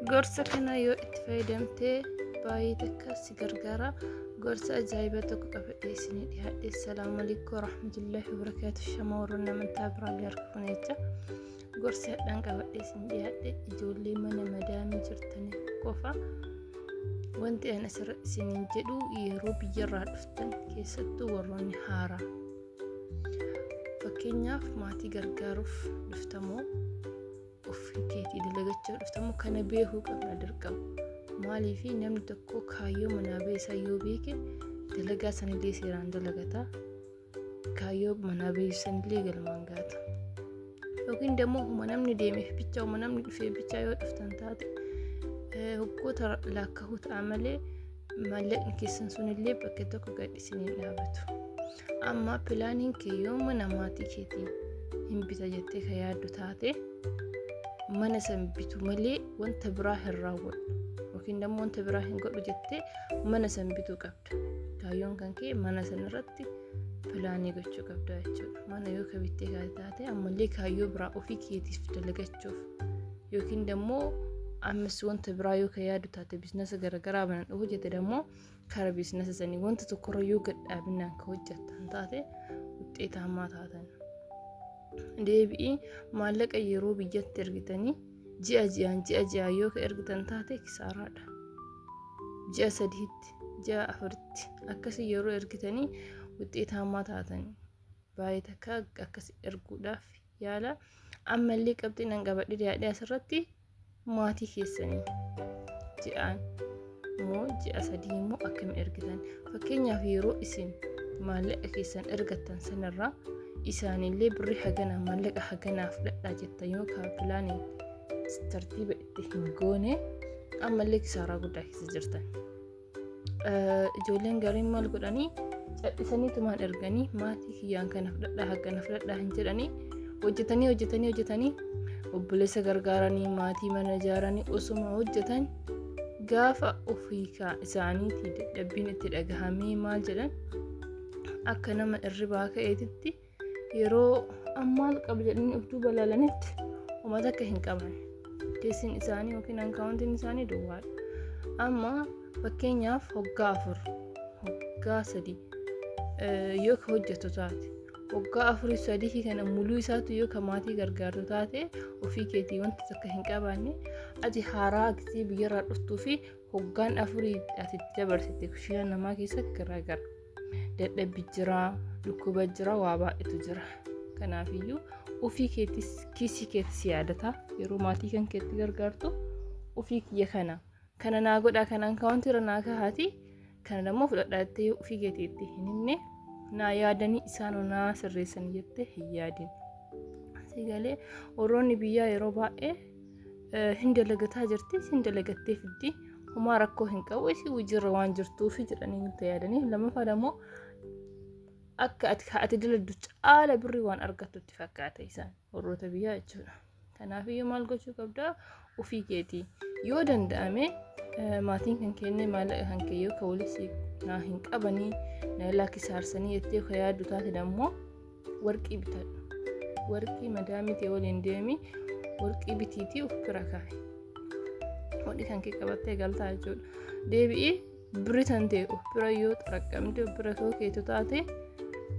Gorsa kana yoo itti fayyadamtee baay'ee takka si gargaara. Gorsa ajaa'iba tokko qabadhee isinii dhiyaadhe. Assalaamu alaykum warahmatullahi wabarakaatuh. Shamarran amantaa biraa gargaaruun jecha gorsa hadhaan qabadhee isinii dhiyaadhe. Ijoollee mana madaamii jirtaniif qofa wanti ani asirratti isiniin jedhu yeroo biyyarraa dhuftan keessattuu warroonni haaraa fakkeenyaaf maatii gargaaruuf dhuftamoo ofii keetii dalagachuu dhuftamoo kana beekuu qabna dirqama. Maaliif namni tokko kaayyoo manaa beesaa yoo beeke dalagaa sanillee seeraan dalagata, kaayyoo manaa beesanillee galmaan gaata. Yookiin immoo huma namni deemeef bicha huma namni dhufee bicha yoo dhuftan taate hoggoota laakkaa'uu ta'a malee maallaqni keessan sunillee bakka tokko gadhiisanii dhaabatu. Amma pilaaniin kee yoo mana maatii keetii hin bita jettee ka yaaddu taate mana san bitu malee wanta biraa hin raawwadhu. Yookiin immoo wanta biraa hin godhu jettee mana san bituu qabda. Kaayyoon kan kee mana san irratti pilaanii gochuu qabda jechuudha. Mana yoo ka bittee taate ammallee kaayyoo biraa ofii keetiif dalagachuuf yookiin immoo ammas wanta biraa yoo ka yaaddu taate biizinasa garaagaraa banan hojjete immoo karaa biizinasa sanii wanta tokkorra yoo gadhaabinaan ka hojjettan taate wuxxeetamaa taatan. Deebi'ii maallaqa yeroo biyyatti ergitanii ji'a yoo ka ergitan taate kisaaraadha. Ji'a 3tti, ji'a 4tti akkasii yeroo ergitanii wuxxeetamaa taatan. Baay'ee takka akkasii erguudhaaf yaala. Ammallee qabxii nan qabadhe dhiyaadhe asirratti maatii keessanii ji'aan immoo ji'a 3 immoo akkam ergitan. Fakkeenyaaf yeroo isin maallaqa keessan ergattan sanarraa isaanillee birri hagana maallaqa haganaaf fudhadhaa jettan yoo ka pilaanii tartiiba itti hin goone ammallee kisaaraa guddaa keessa jirtan. Ijoolleen gariin maal godhanii cadhisanii tumaan erganii maatii kiyyaan kana fudhadhaa hagana fudhadhaa hin jedhanii hojjetanii obboleessa gargaaranii maatii mana ijaaranii osuma hojjetan gaafa ofii isaaniitii dadhabbiin itti dhagahamee maal jedhan akka nama irribaa ka'eetitti yeroo ammaal qaba jedhanii of duuba ilaalanitti uummata akka hin qaban keessiin isaanii yookiin akkaawuntiin isaanii duwwaadha. Amma fakkeenyaaf waggaa 4 waggaa 3 yoo ka hojjetu taate waggaa 4-3 kana muluu isaatu yoo ka maatii gargaartu taate ofii keetii wanti takka hin qabaanne ati haaraa gisee biyyarraa dhuftuu fi waggaan 4 ati dabarsite kushiyaa namaa keessatti garaagara. Dadhabbi jira, dhukkuba jira, waa baay'eetu jira. Kanaafiyyuu ofii keetis kiisii keetis yaadata yeroo maatii kan keetti gargaartu ofii kiyya kana naa godhaa kanaan kaawwanti irra naa kahaati kana dammoo fudhadhaa jettee ofii keetiitti hin himne naa yaadanii isaan naa sirreessan jettee hin yaadin. Sigalee warroonni biyyaa yeroo baay'ee hin dalagataa jirti hin dalagattee fiddi homaa rakkoo hin qabu isi wajjirra waan jirtuuf jedhanii nutti yaadanii lammaffaa dammoo akka ati daladdu caala birrii waan argattutti fakkaata isaan warroota biyyaa jechuudha. Kanaafiyyuu maal gochuu qabdaa ofii keetii yoo danda'ame maatiin kan kenne maallaqa kan kee yoo ka walisii naa hin qabanii na lakkisaarsanii jettee ka yaaddu taate dammoo warqii bitadhu. Warqii madaamii waliin deemi warqii bitiitii of bira kaa'i. Hodhi kan kee qabattee galtaa jechuudha. Deebi'ii birri tan ta'e of bira yoo xaraqqamte of bira koo keetu taate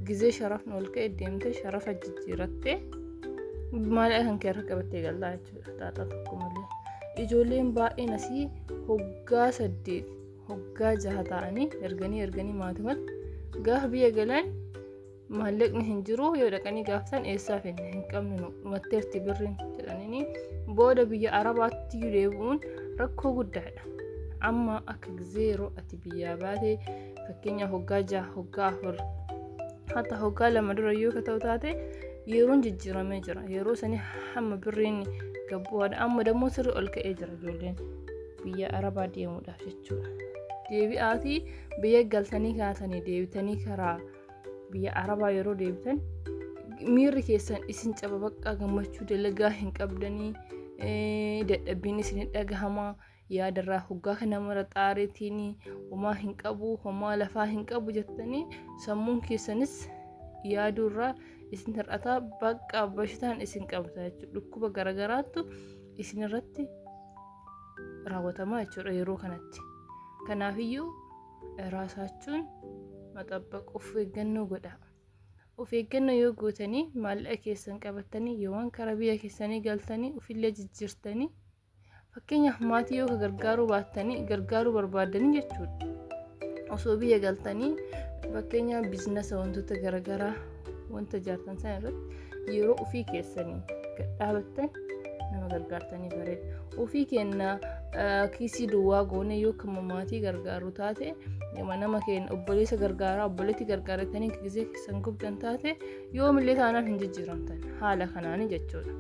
gizee sharafni ol ka'e deemtee sharafa jijjiirattee maallaqa kan kee irra qabattee galtaa jechuudha. Taataa tokko malee. Ijoolleen baay'een asii hoggaa 8 hoggaa 6 ta'anii erganii maatimatti gaafa biyya galan maallaqni hin jiru yoo dhaqanii gaafatan eessaaf hin qabne dhumatti birriin jedhanii booda biyya arabaatti deebi'uun rakkoo guddaadha. Amma akka gizee yeroo ati biyyaa baate fakkeenyaaf hoggaa 6 hoggaa 4 hatta hoggaa 2 dura yoo ka ta'u taate yeroon jijjiiramee jira. Yeroo sanii hamma birriin gabbuwaadha. Amma dammoo sirri ol ka'ee jira ijoolleen biyya arabaa deemuudhaaf jechuudha. Deebi'aatii biyya galtanii kaatanii deebitanii karaa biyya arabaa yeroo deebitan miirri keessan isin caba bakka gammachuu dalagaa hin qabdanii dadhabbiin isin dhagahamaa yaadarraa hoggaa kana mara xaareetiin homaa hin qabu homaa lafaa hin qabu jettanii sammuun keessanis yaadurraa isin hir'ataa bakka bashitaan isin qabata jechuudha. Dhukkuba garagaraattu isin irratti raawwatamaa jechuudha yeroo kanatti. Kanaafiyyuu raasachuun maxabbaq of eeggannoo godhaa. Of eeggannoo yoo gootanii maallaqa keessan qabatanii yoo karaa biyya keessanii galtanii ofillee jijjiirtanii fakkeenyaaf maatii yoo gargaaruu baattanii gargaaruu barbaadanii jechuudha. Osoo biyya galtanii fakkeenyaaf biizinasa wantoota garaagaraa wanta ijaartan sana irratti yeroo ofii keessanii dhaabattan nama gargaartanii bareeda. Ofii kenna kiisii duwwaa goone yoo kama maatii gargaaru taate nama keenya obboleessa gargaaraa obboleetti gargaaratanii gisee keessan gubdan taate yoo millee taanaan hin jijjiiramtan haala kanaanii jechuudha.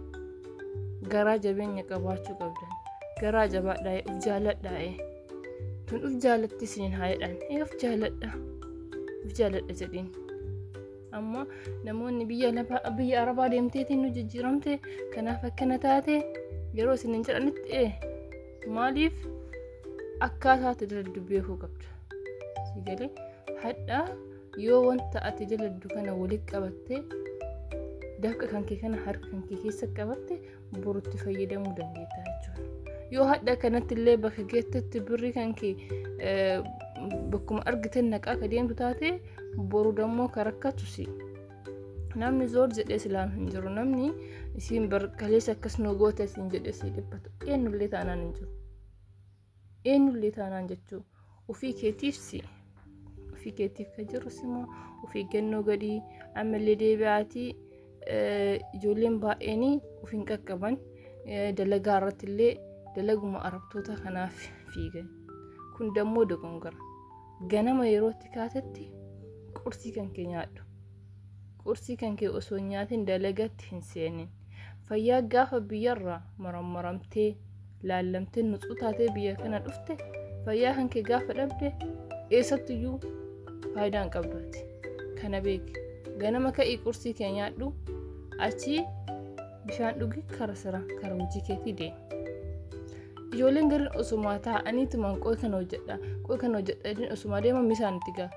Garaa jabeenya qabaachuu qabdan. Garaa jabaadhaa uf jaaladhaa. Tun uf jaalatti isin haayedhaan uf jaaladha jedhiin. Amma namoonni biyya Arabaa deemteetiin nu jijjiiramte kanaaf akkana taate yeroo isin hin jedhanitti maaliif akkaataa daladdu beekuu qabda. Sigalee hadhaa yoo wanta ati daladdu kana walitti qabatte dafqa kan kee kana harka kan kee keessa qabatte borutti fayyadamuu dandeetta jechuudha. Yoo hadhaa kanatti illee bakka geettetti birri kan kee bakkuma argitan naqaa ka deemtu taate boru dammoo karakkatusi. Namni zoor jedhee silaan hin jiru. Namni isiin barkaleessa akkas nu goote isin jedhee si dhibbatu. Eenyullee taanaan hin jiru. Eenyullee taanaan jechuun ofii keetiif kan jiru immoo ofii eeggannoo gadii ammallee deebi'aatii ijoolleen baay'een of hin qaqqaban dalagaa irratti illee dalaguma arabtoota kanaaf fiigan. Kun dammoo dogongora. Ganama yerootti kaatetti qursii kan kee nyaadhu. Qursii kan kee osoo nyaatiin dalagatti hin seenin. Fayyaa gaafa biyyarraa marammaramtee laallamtee nutsuu taatee biyya kana dhufte fayyaa kan kee gaafa dhabde eessattiyyuu faayidaan qabdaati. Kana beeki. Ganama ka'ii qursii kee nyaadhu achi bishaan dhugi kara hojii keetii deemi. Ijoolleen gariin osumaa taa'aniitumaan qo'ee kan hojjedha osumaa deeman misaan itti ga'a.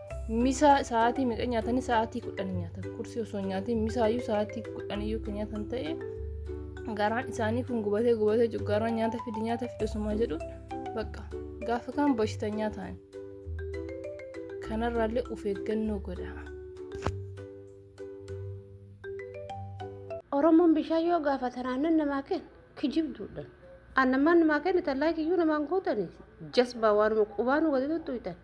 Misaa sa'aatii meeqa nyaatanii sa'aatii 10 nyaatan. Qursii osoo nyaatiin misaayyuu sa'aatii 10 kan nyaatan ta'e garaan isaanii kun gubatee cuggaaraan nyaata fidi osumaa jedhuun bakka gaafa kan bashitan nyaataan. Kanarraallee of eeggannoo godhaa. Oromoon bishaan yoo gaafatan aannan namaa kenna kijibduudha. Aannan namaa kenna tallaa kiyyuu namaan gootanii jasbaa waanuma qubaanu walitti tuttuutan.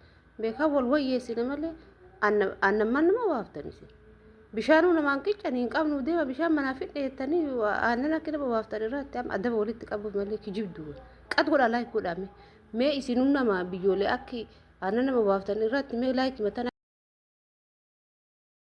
Beekaa wal wayyeessine malee aannan nama waaftanii bishaanuu namaan qiccan hin qabnu deema bishaan manaa fidheettanii aannan akka nama waaftan irratti adaba walitti qabuuf malee kijibduu qad godhaa laayik godhame mee isinuu nama biyyoolee akka aannan nama waaftan irratti mee laayik matan